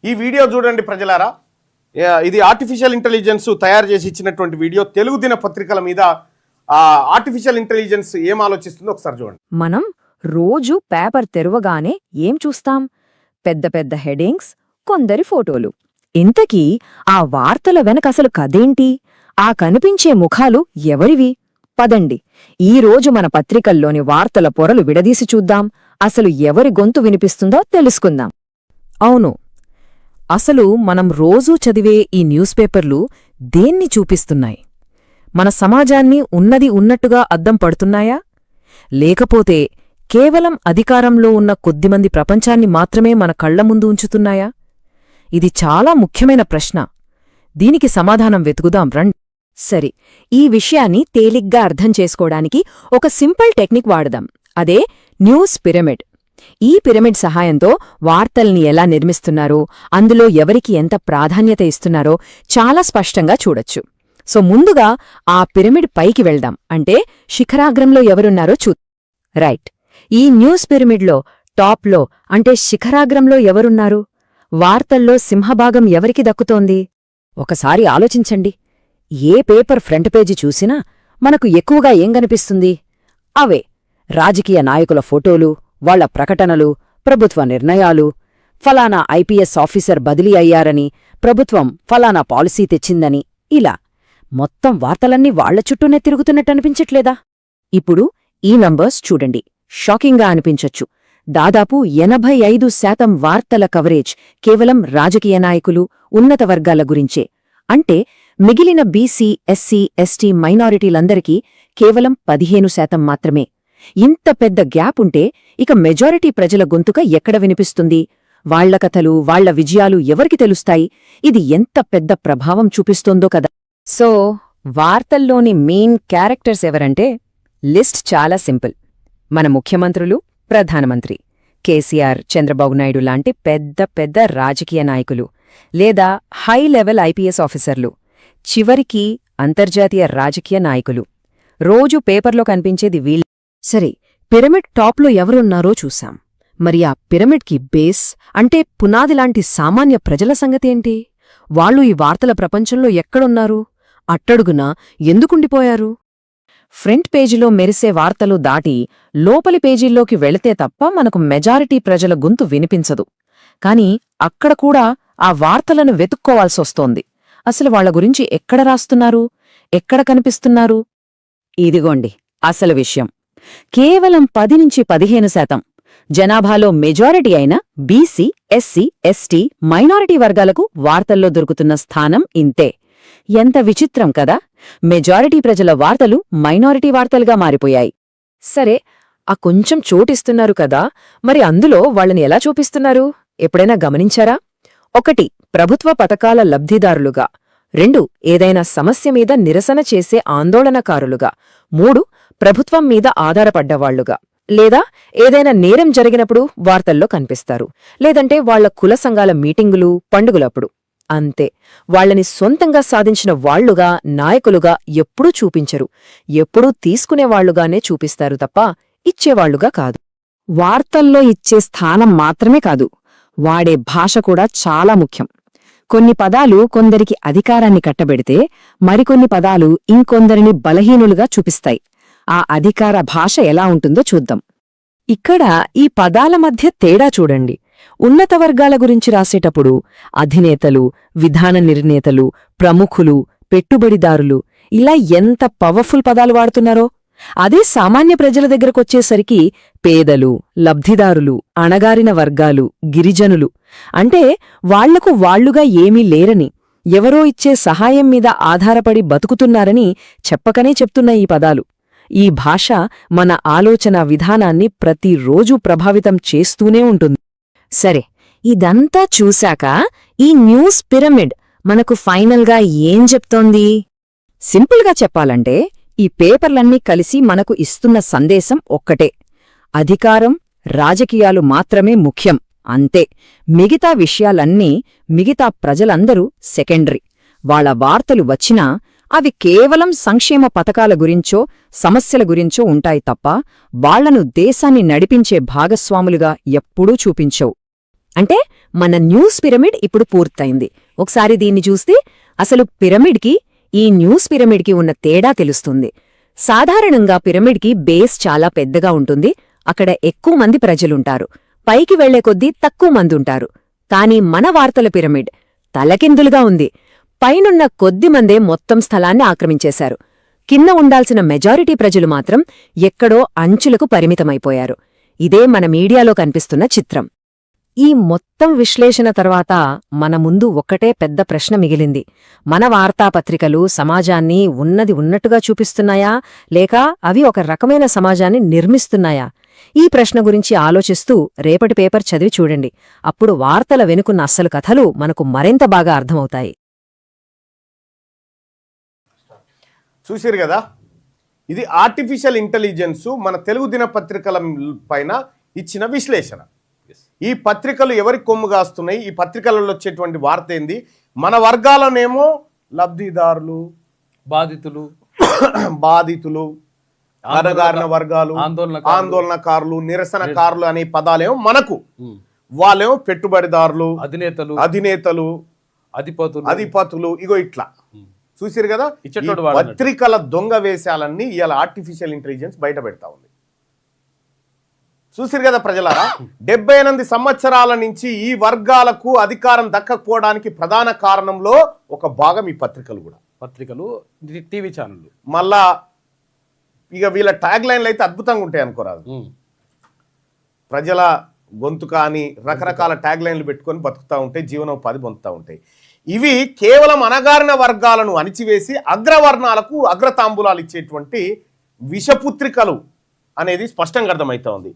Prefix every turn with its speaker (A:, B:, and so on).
A: ఈ వీడియో చూడండి ప్రజలారా. ఇది ఆర్టిఫిషియల్ ఇంటెలిజెన్స్ తయారు చేసి ఇచ్చినటువంటి వీడియో. తెలుగు దినపత్రికల మీద ఆర్టిఫిషియల్ ఇంటెలిజెన్స్ ఏం ఆలోచిస్తుందో ఒకసారి చూడండి.
B: మనం రోజు పేపర్ తెరవగానే ఏం చూస్తాం? పెద్ద పెద్ద హెడింగ్స్, కొందరి ఫోటోలు. ఇంతకీ ఆ వార్తల వెనకసలు కదేంటి? ఆ కనిపించే ముఖాలు ఎవరివి? పదండి, ఈరోజు మన పత్రికల్లోని వార్తల పొరలు విడదీసి చూద్దాం. అసలు ఎవరి గొంతు వినిపిస్తుందో తెలుసుకుందాం.
C: అవును, అసలు మనం రోజూ చదివే ఈ న్యూస్ పేపర్లు దేన్ని చూపిస్తున్నాయి? మన సమాజాన్ని ఉన్నది ఉన్నట్టుగా అద్దం పడుతున్నాయా? లేకపోతే కేవలం అధికారంలో ఉన్న కొద్దిమంది ప్రపంచాన్ని మాత్రమే మన కళ్ల ముందు ఉంచుతున్నాయా? ఇది చాలా ముఖ్యమైన ప్రశ్న. దీనికి సమాధానం వెతుకుదాం రండి.
B: సరే, ఈ విషయాన్ని తేలిగ్గా అర్థం చేసుకోవడానికి ఒక సింపుల్ టెక్నిక్ వాడదాం. అదే న్యూస్ పిరమిడ్. ఈ పిరమిడ్ సహాయంతో వార్తల్ని ఎలా నిర్మిస్తున్నారో, అందులో ఎవరికి ఎంత ప్రాధాన్యత ఇస్తున్నారో చాలా స్పష్టంగా చూడొచ్చు. సో ముందుగా ఆ పిరమిడ్ పైకి వెళ్దాం. అంటే శిఖరాగ్రంలో ఎవరున్నారో రైట్. ఈ న్యూస్ పిరమిడ్లో టాప్లో అంటే శిఖరాగ్రంలో ఎవరున్నారు? వార్తల్లో సింహభాగం ఎవరికి దక్కుతోంది? ఒకసారి ఆలోచించండి. ఏ పేపర్ ఫ్రంట్ పేజీ చూసినా మనకు ఎక్కువగా ఏం కనిపిస్తుంది? అవే రాజకీయ నాయకుల ఫోటోలు, వాళ్ల ప్రకటనలు, ప్రభుత్వ నిర్ణయాలు. ఫలానా ఐపీఎస్ ఆఫీసర్ బదిలీ అయ్యారని, ప్రభుత్వం ఫలానా పాలసీ తెచ్చిందని. ఇలా మొత్తం వార్తలన్నీ వాళ్ల చుట్టూనే తిరుగుతున్నట్టనిపించట్లేదా? ఇప్పుడు ఈ నంబర్స్ చూడండి. షాకింగ్గా అనిపించొచ్చు. దాదాపు 85% వార్తల కవరేజ్ కేవలం రాజకీయ నాయకులు, ఉన్నత వర్గాల గురించే. అంటే మిగిలిన బీసీ, ఎస్సీ, ఎస్టీ మైనారిటీలందరికీ కేవలం 15% మాత్రమే. ఇంత పెద్ద గ్యాప్ ఉంటే ఇక మెజారిటీ ప్రజల గొంతుక ఎక్కడ వినిపిస్తుంది? వాళ్ల కథలు, వాళ్ల విజయాలు ఎవరికి తెలుస్తాయి? ఇది ఎంత పెద్ద ప్రభావం చూపిస్తోందో కదా. సో వార్తల్లోని మెయిన్ క్యారెక్టర్స్ ఎవరంటే లిస్ట్ చాలా సింపుల్. మన ముఖ్యమంత్రులు, ప్రధానమంత్రి, కేసీఆర్, చంద్రబాబు నాయుడు లాంటి పెద్ద పెద్ద రాజకీయ నాయకులు, లేదా హై లెవెల్ ఐపీఎస్ ఆఫీసర్లు, చివరికి అంతర్జాతీయ రాజకీయ నాయకులు. రోజు పేపర్లో కనిపించేది వీళ్ళు. సరే, పిరమిడ్ టాప్లో ఎవరున్నారో చూశాం. మరి ఆ పిరమిడ్కి బేస్ అంటే పునాదిలాంటి సామాన్య ప్రజల సంగతేంటి? వాళ్ళు ఈ వార్తల ప్రపంచంలో ఎక్కడున్నారు? అట్టడుగునా ఎందుకుండిపోయారు? ఫ్రంట్ పేజీలో మెరిసే వార్తలు దాటి లోపలి పేజీల్లోకి వెళితే తప్ప మనకు మెజారిటీ ప్రజల గొంతు వినిపించదు. కాని అక్కడ కూడా ఆ వార్తలను వెతుక్కోవాల్సొస్తోంది. అసలు వాళ్ల గురించి ఎక్కడ రాస్తున్నారు, ఎక్కడ కనిపిస్తున్నారు? ఇదిగోండి అసలు విషయం. కేవలం 10-15% జనాభాలో మెజారిటీ అయిన బీసీ, ఎస్సీ, ఎస్టీ, మైనారిటీ వర్గాలకు వార్తల్లో దొరుకుతున్న స్థానం ఇంతే. ఎంత విచిత్రం కదా! మెజారిటీ ప్రజల వార్తలు మైనారిటీ వార్తలుగా మారిపోయాయి. సరే, ఆ కొంచెం చోటిస్తున్నారు కదా, మరి అందులో వాళ్ళని ఎలా చూపిస్తున్నారు? ఎప్పుడైనా గమనించారా? 1 ప్రభుత్వ పథకాల లబ్ధిదారులుగా, 2 ఏదైనా సమస్య మీద నిరసన చేసే ఆందోళనకారులుగా, 3 ప్రభుత్వం మీద ఆధారపడ్డవాళ్లుగా, లేదా ఏదైనా నేరం జరిగినప్పుడు వార్తల్లో కనిపిస్తారు, లేదంటే వాళ్ల కుల సంఘాల మీటింగులు, పండుగలప్పుడు. అంతే. వాళ్లని సొంతంగా సాధించిన వాళ్లుగా, నాయకులుగా ఎప్పుడూ చూపించరు. ఎప్పుడూ తీసుకునేవాళ్లుగానే చూపిస్తారు తప్ప ఇచ్చేవాళ్లుగా కాదు. వార్తల్లో ఇచ్చే స్థానం మాత్రమే కాదు, వాడే భాష కూడా చాలా ముఖ్యం. కొన్ని పదాలు కొందరికి అధికారాన్ని కట్టబెడితే, మరికొన్ని పదాలు ఇంకొందరిని బలహీనులుగా చూపిస్తాయి. ఆ అధికార భాష ఎలా ఉంటుందో చూద్దాం. ఇక్కడ ఈ పదాల మధ్య తేడా చూడండి. ఉన్నత వర్గాల గురించి రాసేటప్పుడు అధినేతలు, విధాన నిర్ణేతలు, ప్రముఖులు, పెట్టుబడిదారులు ఇలా ఎంత పవర్ఫుల్ పదాలు వాడుతున్నారో, అదే సామాన్య ప్రజల దగ్గరకొచ్చేసరికి పేదలు, లబ్ధిదారులు, అణగారిన వర్గాలు, గిరిజనులు అంటే వాళ్లకు వాళ్లుగా ఏమీ లేరని, ఎవరో ఇచ్చే సహాయం మీద ఆధారపడి బతుకుతున్నారని చెప్పకనే చెప్తున్న ఈ పదాలు. ఈ భాష మన ఆలోచన విధానాన్ని ప్రతిరోజూ ప్రభావితం చేస్తూనే ఉంటుంది. సరే, ఇదంతా చూశాక ఈ న్యూస్ పిరమిడ్ మనకు ఫైనల్గా ఏం చెప్తోంది? సింపుల్గా చెప్పాలంటే ఈ పేపర్లన్నీ కలిసి మనకు ఇస్తున్న సందేశం ఒక్కటే: అధికారం, రాజకీయాలు మాత్రమే ముఖ్యం, అంతే. మిగతా విషయాలన్నీ, మిగతా ప్రజలందరూ సెకండరీ. వాళ్ల వార్తలు వచ్చినా అవి కేవలం సంక్షేమ పథకాల గురించో, సమస్యల గురించో ఉంటాయి తప్ప వాళ్లను దేశాన్ని నడిపించే భాగస్వాములుగా ఎప్పుడూ చూపించవు. అంటే మన న్యూస్ పిరమిడ్ ఇప్పుడు పూర్తయింది. ఒకసారి దీన్ని చూస్తే అసలు పిరమిడ్కి ఈ న్యూస్ పిరమిడ్కి ఉన్న తేడా తెలుస్తుంది. సాధారణంగా పిరమిడ్కి బేస్ చాలా పెద్దగా ఉంటుంది. అక్కడ ఎక్కువ మంది ప్రజలుంటారు. పైకి వెళ్లే కొద్దీ తక్కువ మందుంటారు. కాని మన వార్తల పిరమిడ్ తలకిందులుగా ఉంది. పైనున్న కొద్దిమందే మొత్తం స్థలాన్ని ఆక్రమించేశారు. కింద ఉండాల్సిన మెజారిటీ ప్రజలు మాత్రం ఎక్కడో అంచులకు పరిమితమైపోయారు. ఇదే మన మీడియాలో కనిపిస్తున్న చిత్రం. ఈ మొత్తం విశ్లేషణ తర్వాత మన ముందు ఒక్కటే పెద్ద ప్రశ్న మిగిలింది. మన వార్తాపత్రికలు సమాజాన్ని ఉన్నది ఉన్నట్టుగా చూపిస్తున్నాయా, లేక అవి ఒక రకమైన సమాజాన్ని నిర్మిస్తున్నాయా? ఈ ప్రశ్న గురించి ఆలోచిస్తూ రేపటి పేపర్ చదివి చూడండి. అప్పుడు వార్తల వెనుకున్న అస్సలు కథలు మనకు మరింత బాగా అర్థమవుతాయి.
A: చూసిరు కదా, ఇది ఆర్టిఫిషియల్ ఇంటెలిజెన్స్ మన తెలుగు దినపత్రికల పైన ఇచ్చిన విశ్లేషణ. ఈ పత్రికలు ఎవరి కొమ్ము కాస్తున్నాయి, ఈ పత్రికలలో వచ్చేటువంటి వార్త ఏంది, మన వర్గాలనేమో లబ్ధిదారులు, బాధితులు, అణగారిన వర్గాలు, ఆందోళనకారులు, నిరసనకారులు అనే పదాలేమో మనకు, వాళ్ళేమో పెట్టుబడిదారులు, అధినేతలు, అధిపతులు, ఇగో ఇట్లా చూసిరు కదా. పత్రికల దొంగ వేషాలన్నీ ఇవాళ ఆర్టిఫిషియల్ ఇంటెలిజెన్స్ బయట పెడతా ఉంది. చూసిరు కదా ప్రజలారా, 78 సంవత్సరాల నుంచి ఈ వర్గాలకు అధికారం దక్కకపోవడానికి ప్రధాన కారణంలో ఒక భాగం ఈ పత్రికలు,
D: టీవీ ఛానళ్ళు.
A: మళ్ళా ఇక వీళ్ళ ట్యాగ్ లైన్లు అయితే అద్భుతంగా ఉంటాయి అనుకోరాదు. ప్రజల గొంతు కానీ రకరకాల ట్యాగ్ లైన్లు పెట్టుకొని బతుకుతూ ఉంటాయి, జీవనోపాధి పొందుతూ ఉంటాయి. ఇవి కేవలం అణగారిన వర్గాలను అణిచివేసి అగ్రవర్ణాలకు అగ్రతాంబూలాలు ఇచ్చేటువంటి విషపుత్రికలు అనేది స్పష్టంగా అర్థమవుతా ఉంది.